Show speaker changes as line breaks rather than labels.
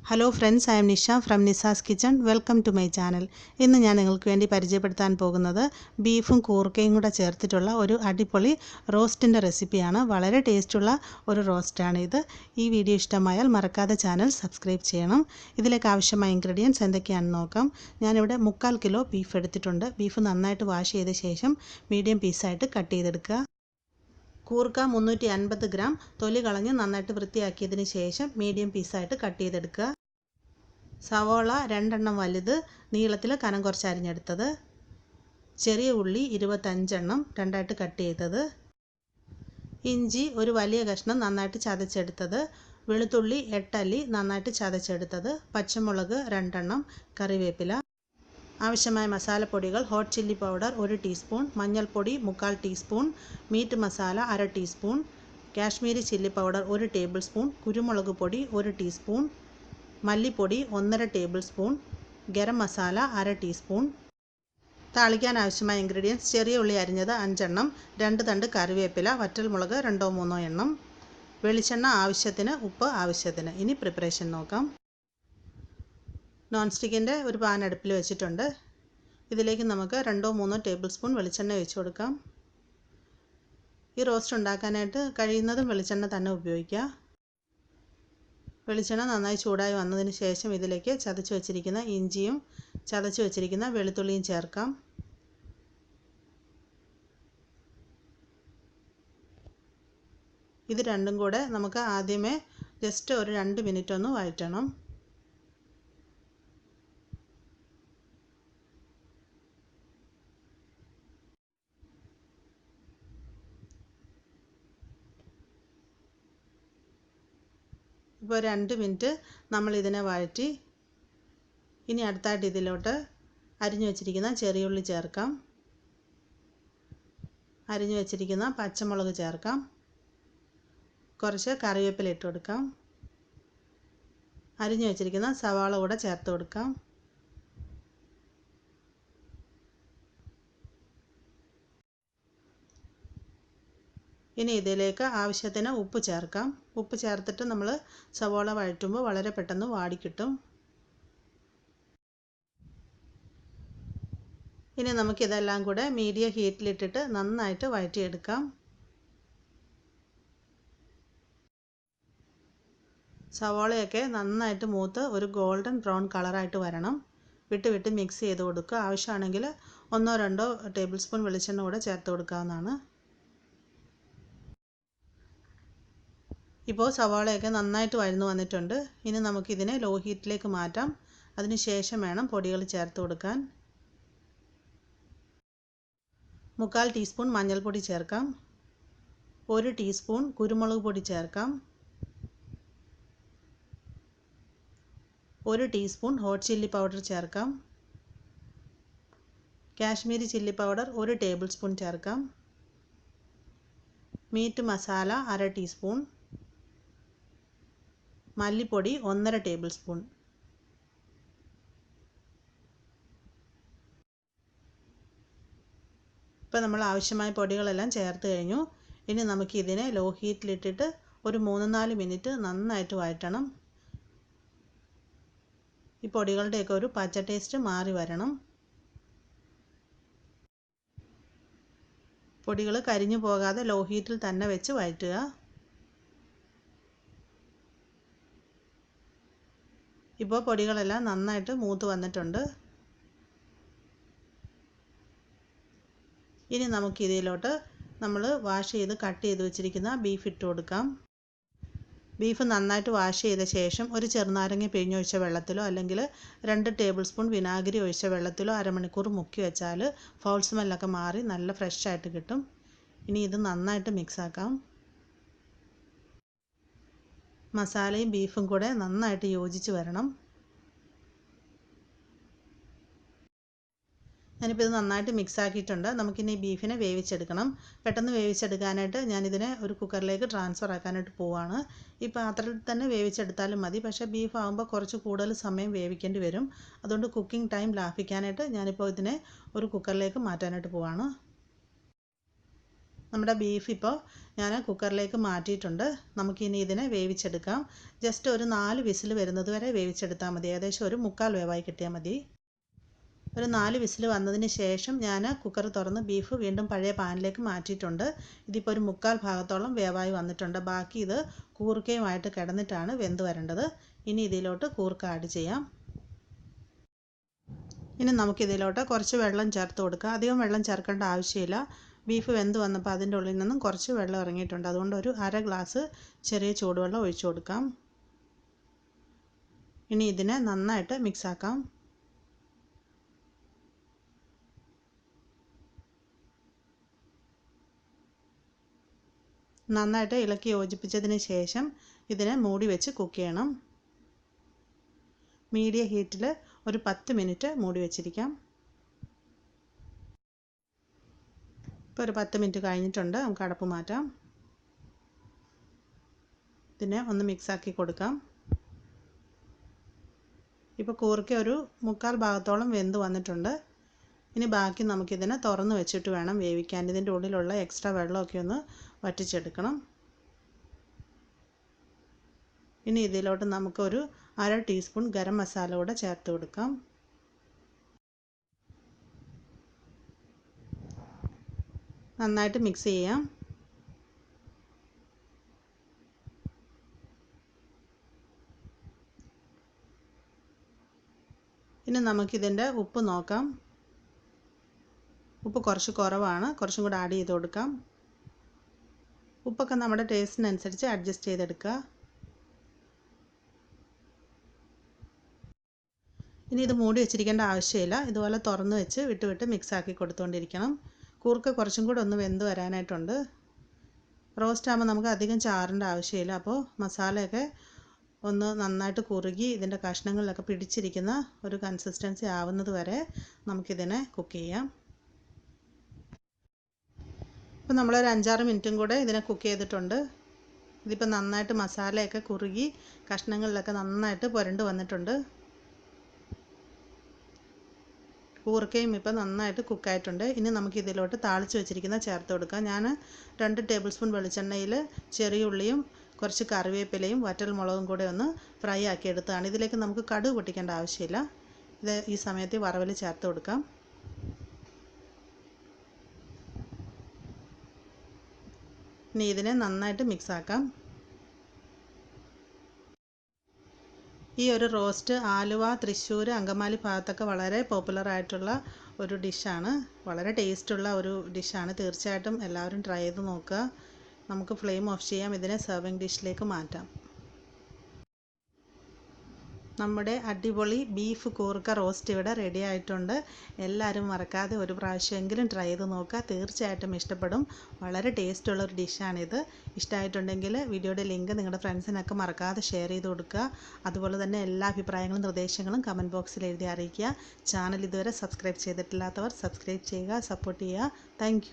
Hello friends, I am Nisha from Nissa's Kitchen. Welcome to my channel. ഇന്ന് ഞാൻ നിങ്ങൾക്ക് വേണ്ടി പരിചയപ്പെടുത്താൻ പോകുന്നത് ബീഫും കൂർക്കയും കൂടെ ചേർത്തിട്ടുള്ള ഒരു അടിപൊളി റോസ്റ്റിൻ്റെ റെസിപ്പിയാണ്. വളരെ ടേസ്റ്റുള്ള ഒരു റോസ്റ്റാണ് ഇത്. ഈ വീഡിയോ ഇഷ്ടമായാൽ മറക്കാതെ ചാനൽ സബ്സ്ക്രൈബ് ചെയ്യണം. ഇതിലേക്ക് ആവശ്യമായ ഇൻഗ്രീഡിയൻസ് എന്തൊക്കെയാണെന്ന് നോക്കാം. ഞാനിവിടെ 3/4 കിലോ ബീഫ് എടുത്തിട്ടുണ്ട്. ബീഫ് നന്നായിട്ട് വാഷ് ചെയ്ത ശേഷം മീഡിയം പീസായിട്ട് കട്ട് ചെയ്തെടുക്കുക. കൂർക്ക 350 ഗ്രാം തൊലി കളഞ്ഞ് നന്നായിട്ട് വൃത്തിയാക്കിയതിന് ശേഷം മീഡിയം പീസായിട്ട് കട്ട് ചെയ്തെടുക്കുക. സവോള 2 എണ്ണം വലുത് നീളത്തിൽ കനം കുറച്ച് അരിഞ്ഞെടുത്തത്. ചെറിയ ഉള്ളി 25 എണ്ണം രണ്ടായിട്ട് കട്ട് ചെയ്തത്. ഇഞ്ചി ഒരു വലിയ കഷ്ണം നന്നായിട്ട് ചതച്ചെടുത്തത്. വെളുത്തുള്ളി 8 അല്ലി നന്നായിട്ട് ചതച്ചെടുത്തത്. പച്ചമുളക് 2 എണ്ണം, കറിവേപ്പില. ആവശ്യമായ മസാലപ്പൊടികൾ: ഹോട്ട് ചില്ലി പൗഡർ 1 ടീസ്പൂൺ, മഞ്ഞൾപ്പൊടി 3/4 teaspoon, meat masala 1/2 teaspoon, Kashmiri chilli powder 1 tablespoon, കുരുമുളക് പൊടി 1 ടീസ്പൂൺ, മല്ലിപ്പൊടി 1/2 tablespoon, garam masala 1/2 teaspoon. താളിക്കാൻ ആവശ്യമായ ഇൻഗ്രീഡിയൻസ്: ചെറിയ ഉള്ളി അരിഞ്ഞത് 5 എണ്ണം, 2 തണ്ട് കറിവേപ്പില, വറ്റൽമുളക് 2-3 എണ്ണം, വെളിച്ചെണ്ണ ആവശ്യത്തിന്, ഉപ്പ് ആവശ്യത്തിന്. ഇനി പ്രിപ്പറേഷൻ നോക്കാം. നോൺ സ്റ്റിക്കിൻ്റെ ഒരു പാൻ അടുപ്പിൽ വെച്ചിട്ടുണ്ട്. ഇതിലേക്ക് നമുക്ക് 2-3 ടേബിൾ സ്പൂൺ വെളിച്ചെണ്ണ ഒഴിച്ച് കൊടുക്കാം. ഈ റോസ്റ്റ് ഉണ്ടാക്കാനായിട്ട് കഴിയുന്നതും വെളിച്ചെണ്ണ തന്നെ ഉപയോഗിക്കുക. വെളിച്ചെണ്ണ നന്നായി ചൂടായി വന്നതിന് ശേഷം ഇതിലേക്ക് ചതച്ച് വെച്ചിരിക്കുന്ന ഇഞ്ചിയും ചതച്ച് വെച്ചിരിക്കുന്ന വെളുത്തുള്ളിയും ചേർക്കാം. ഇത് രണ്ടും കൂടെ നമുക്ക് ആദ്യമേ ജസ്റ്റ് ഒരു 2 മിനിറ്റ് ഒന്ന് വഴറ്റണം. ഇപ്പോൾ 2 മിനിറ്റ് നമ്മൾ ഇതിനെ വഴറ്റി. ഇനി അടുത്തായിട്ട് ഇതിലോട്ട് അരിഞ്ഞു വെച്ചിരിക്കുന്ന ചെറിയ ഉള്ളി ചേർക്കാം. അരിഞ്ഞു വെച്ചിരിക്കുന്ന പച്ചമുളക് ചേർക്കാം. കുറച്ച് കറിവേപ്പില ഇട്ട് കൊടുക്കാം. അരിഞ്ഞു വെച്ചിരിക്കുന്ന സവാള കൂടെ ചേർത്ത് കൊടുക്കാം. ഇനി ഇതിലേക്ക് ആവശ്യത്തിന് ഉപ്പ് ചേർക്കാം. ഉപ്പ് ചേർത്തിട്ട് നമ്മൾ സവാള വഴറ്റുമ്പോൾ വളരെ പെട്ടെന്ന് വാടിക്കിട്ടും. ഇനി നമുക്കിതെല്ലാം കൂടെ മീഡിയം ഹീറ്റിലിട്ടിട്ട് നന്നായിട്ട് വഴറ്റിയെടുക്കാം. സവാളയൊക്കെ നന്നായിട്ട് മൂത്ത് ഒരു ഗോൾഡൻ ബ്രൗൺ കളറായിട്ട് വരണം. വിട്ട് മിക്സ് ചെയ്ത് കൊടുക്കുക. ആവശ്യമാണെങ്കിൽ 1-2 ടേബിൾ സ്പൂൺ വെളിച്ചെണ്ണ കൂടെ ചേർത്ത് കൊടുക്കാവുന്നതാണ്. ഇപ്പോൾ സവാളയൊക്കെ നന്നായിട്ട് വഴന്നു വന്നിട്ടുണ്ട്. ഇനി നമുക്കിതിനെ ലോ ഹീറ്റിലേക്ക് മാറ്റാം. അതിന് ശേഷം വേണം പൊടികൾ ചേർത്ത് കൊടുക്കാൻ. 3/4 ടീസ്പൂൺ മഞ്ഞൾപ്പൊടി ചേർക്കാം. 1 ടീസ്പൂൺ കുരുമുളക് പൊടി ചേർക്കാം. 1 ടീസ്പൂൺ ഹോട്ട് ചില്ലി പൗഡർ ചേർക്കാം. Kashmiri chilli powder 1 table spoon ചേർക്കാം. മീറ്റ് മസാല 1/2 ടീസ്പൂൺ, മല്ലിപ്പൊടി 1/2 ടേബിൾ സ്പൂൺ. ഇപ്പോൾ നമ്മൾ ആവശ്യമായ പൊടികളെല്ലാം ചേർത്ത് കഴിഞ്ഞു. ഇനി നമുക്ക് ഇതിനെ ലോ ഹീറ്റിലിട്ടിട്ട് ഒരു 3-4 മിനിറ്റ് നന്നായിട്ട് വഴറ്റണം. ഈ പൊടികളുടെയൊക്കെ ഒരു പച്ച ടേസ്റ്റ് മാറി വരണം. പൊടികൾ കരിഞ്ഞു പോകാതെ ലോ ഹീറ്റിൽ തന്നെ വെച്ച് വഴറ്റുക. ഇപ്പോൾ പൊടികളെല്ലാം നന്നായിട്ട് മൂത്ത് വന്നിട്ടുണ്ട്. ഇനി നമുക്കിതിലോട്ട് നമ്മൾ വാഷ് ചെയ്ത് കട്ട് ചെയ്ത് വെച്ചിരിക്കുന്ന ബീഫ് ഇട്ട് കൊടുക്കാം. ബീഫ് നന്നായിട്ട് വാഷ് ചെയ്ത ശേഷം ഒരു ചെറുനാരങ്ങ പിഴിഞ്ഞൊഴിച്ച വെള്ളത്തിലോ അല്ലെങ്കിൽ 2 ടേബിൾ സ്പൂൺ വിനാഗിരി ഒഴിച്ച വെള്ളത്തിലോ അരമണിക്കൂർ മുക്കി വെച്ചാൽ ഫൗൾ സ്മെല്ലൊക്കെ മാറി നല്ല ഫ്രഷ് ആയിട്ട് കിട്ടും. ഇനി ഇത് നന്നായിട്ട് മിക്സാക്കാം. മസാലയും ബീഫും കൂടെ നന്നായിട്ട് യോജിച്ച് വരണം. ഞാനിപ്പോൾ ഇത് നന്നായിട്ട് മിക്സ് ആക്കിയിട്ടുണ്ട്. നമുക്കിനി ബീഫിനെ വേവിച്ചെടുക്കണം. പെട്ടെന്ന് വേവിച്ചെടുക്കാനായിട്ട് ഞാനിതിനെ ഒരു കുക്കറിലേക്ക് ട്രാൻസ്ഫർ ആക്കാനായിട്ട് പോവുകയാണ്. ഈ പാത്രത്തിൽ തന്നെ വേവിച്ചെടുത്താലും മതി. പക്ഷേ ബീഫ് ആകുമ്പോൾ കുറച്ച് കൂടുതൽ സമയം വേവിക്കേണ്ടി വരും. അതുകൊണ്ട് കുക്കിംഗ് ടൈം ലാഭിക്കാനായിട്ട് ഞാനിപ്പോൾ ഇതിനെ ഒരു കുക്കറിലേക്ക് മാറ്റാനായിട്ട് പോവുകയാണ്. നമ്മുടെ ബീഫ് ഇപ്പോൾ ഞാൻ കുക്കറിലേക്ക് മാറ്റിയിട്ടുണ്ട്. നമുക്കിനി ഇതിനെ വേവിച്ചെടുക്കാം. ജസ്റ്റ് ഒരു 4 വിസിൽ വരുന്നത് വരെ വേവിച്ചെടുത്താൽ മതി. ഏകദേശം ഒരു 1/4 വേവായി കിട്ടിയാൽ മതി. ഒരു 4 വിസിൽ വന്നതിന് ശേഷം ഞാൻ കുക്കർ തുറന്ന് ബീഫ് വീണ്ടും പഴയ പാനിലേക്ക് മാറ്റിയിട്ടുണ്ട്. ഇതിപ്പോൾ ഒരു 1/4 ഭാഗത്തോളം വേവായി വന്നിട്ടുണ്ട്. ബാക്കി ഇത് കൂർക്കയുമായിട്ട് കിടന്നിട്ടാണ് വെന്ത് വരേണ്ടത്. ഇനി ഇതിലോട്ട് കൂർക്ക ആഡ് ചെയ്യാം. ഇനി നമുക്കിതിലോട്ട് കുറച്ച് വെള്ളം ചേർത്ത് കൊടുക്കാം. അധികം വെള്ളം ചേർക്കേണ്ട ആവശ്യമില്ല. ബീഫ് വെന്ത് വന്നപ്പോൾ അതിൻ്റെ ഉള്ളിൽ നിന്നും കുറച്ച് വെള്ളം ഇറങ്ങിയിട്ടുണ്ട്. അതുകൊണ്ട് ഒരു 1/2 ഗ്ലാസ് ചെറിയ ചൂടുവെള്ളം ഒഴിച്ചു കൊടുക്കാം. ഇനി ഇതിനെ നന്നായിട്ട് മിക്സാക്കാം. നന്നായിട്ട് ഇളക്കി യോജിപ്പിച്ചതിന് ശേഷം ഇതിനെ മൂടി വെച്ച് കുക്ക് ചെയ്യണം. മീഡിയം ഹീറ്റിൽ ഒരു 10 മിനിറ്റ് മൂടി വെച്ചിരിക്കാം. ഇപ്പോൾ ഒരു 10 മിനിറ്റ് കഴിഞ്ഞിട്ടുണ്ട്. നമുക്ക് അടപ്പ് മാറ്റാം. ഇതിനെ ഒന്ന് മിക്സാക്കി കൊടുക്കാം. ഇപ്പോൾ കൂർക്ക ഒരു 1/4 ഭാഗത്തോളം വെന്ത് വന്നിട്ടുണ്ട്. ഇനി ബാക്കി നമുക്കിതിനെ തുറന്ന് വെച്ചിട്ട് വേണം വേവിക്കാൻ. ഇതിൻ്റെ ഉള്ളിലുള്ള എക്സ്ട്രാ വെള്ളമൊക്കെ ഒന്ന് വറ്റിച്ചെടുക്കണം. ഇനി ഇതിലോട്ട് നമുക്കൊരു 1/2 ടീസ്പൂൺ ഗരം മസാല കൂടെ ചേർത്ത് കൊടുക്കാം. നന്നായിട്ട് മിക്സ് ചെയ്യാം. ഇനി നമുക്കിതിൻ്റെ ഉപ്പ് നോക്കാം. ഉപ്പ് കുറച്ച് കുറവാണ്. കുറച്ചും കൂടെ ആഡ് ചെയ്ത് കൊടുക്കാം. ഉപ്പൊക്കെ നമ്മുടെ ടേസ്റ്റിനനുസരിച്ച് അഡ്ജസ്റ്റ് ചെയ്തെടുക്കുക. ഇനി ഇത് മൂടി വെച്ചിരിക്കേണ്ട ആവശ്യമില്ല. ഇതുപോലെ തുറന്ന് വെച്ച് വിട്ട് മിക്സാക്കി കൊടുത്തുകൊണ്ടിരിക്കണം. കൂർക്ക കുറച്ചും കൂടെ ഒന്ന് വെന്ത് വരാനായിട്ടുണ്ട്. റോസ്റ്റ് ആകുമ്പോൾ നമുക്ക് അധികം ചാറിൻ്റെ ആവശ്യമില്ല. അപ്പോൾ മസാലയൊക്കെ ഒന്ന് നന്നായിട്ട് കുറുകി ഇതിൻ്റെ കഷ്ണങ്ങളിലൊക്കെ പിടിച്ചിരിക്കുന്ന ഒരു കൺസിസ്റ്റൻസി ആവുന്നത് വരെ നമുക്കിതിനെ കുക്ക് ചെയ്യാം. ഇപ്പോൾ നമ്മളൊരു 5-6 മിനിറ്റും കൂടെ ഇതിനെ കുക്ക് ചെയ്തിട്ടുണ്ട്. ഇതിപ്പോൾ നന്നായിട്ട് മസാലയൊക്കെ കുറുകി കഷ്ണങ്ങളിലൊക്കെ നന്നായിട്ട് പുരണ്ട് വന്നിട്ടുണ്ട്. കൂർക്കയും ഇപ്പോൾ നന്നായിട്ട് കുക്കായിട്ടുണ്ട്. ഇനി നമുക്ക് ഇതിലോട്ട് താളിച്ച് വെച്ചിരിക്കുന്ന ചേർത്ത് കൊടുക്കാം. ഞാൻ 2 ടേബിൾ സ്പൂൺ വെളിച്ചെണ്ണയിൽ ചെറിയ ഉള്ളിയും കുറച്ച് കറിവേപ്പിലയും വറ്റൽമുളകും കൂടെ ഒന്ന് ഫ്രൈ ആക്കി എടുത്തതാണ്. ഇതിലേക്ക് നമുക്ക് കടുക് പൊട്ടിക്കേണ്ട ആവശ്യമില്ല. ഇത് ഈ സമയത്ത് വറവിൽ ചേർത്ത് കൊടുക്കാം. ഇനി ഇതിനെ നന്നായിട്ട് മിക്സാക്കാം. ഈ ഒരു റോസ്റ്റ് ആലുവ, തൃശ്ശൂർ, അങ്കമാലി ഭാഗത്തൊക്കെ വളരെ പോപ്പുലർ ആയിട്ടുള്ള ഒരു ഡിഷാണ്. വളരെ ടേസ്റ്റുള്ള ഒരു ഡിഷാണ്. തീർച്ചയായിട്ടും എല്ലാവരും ട്രൈ ചെയ്ത് നോക്കുക. നമുക്ക് ഫ്ലെയിം ഓഫ് ചെയ്യാം. ഇതിനെ സെർവിങ് ഡിഷിലേക്ക് മാറ്റാം. നമ്മുടെ അടിപൊളി ബീഫ് കൂർക്ക റോസ്റ്റ് ഇവിടെ റെഡി ആയിട്ടുണ്ട്. എല്ലാവരും മറക്കാതെ ഒരു പ്രാവശ്യമെങ്കിലും ട്രൈ ചെയ്ത് നോക്കുക. തീർച്ചയായിട്ടും ഇഷ്ടപ്പെടും. വളരെ ടേസ്റ്റുള്ള ഒരു ഡിഷാണിത്. ഇഷ്ടമായിട്ടുണ്ടെങ്കിൽ വീഡിയോയുടെ ലിങ്ക് നിങ്ങളുടെ ഫ്രണ്ട്സിനൊക്കെ മറക്കാതെ ഷെയർ ചെയ്ത് കൊടുക്കുക. അതുപോലെ തന്നെ എല്ലാ അഭിപ്രായങ്ങളും നിർദ്ദേശങ്ങളും കമൻറ്റ് ബോക്സിൽ എഴുതി അറിയിക്കുക. ചാനൽ ഇതുവരെ സബ്സ്ക്രൈബ് ചെയ്തിട്ടില്ലാത്തവർ സബ്സ്ക്രൈബ് ചെയ്യുക, സപ്പോർട്ട് ചെയ്യുക. താങ്ക്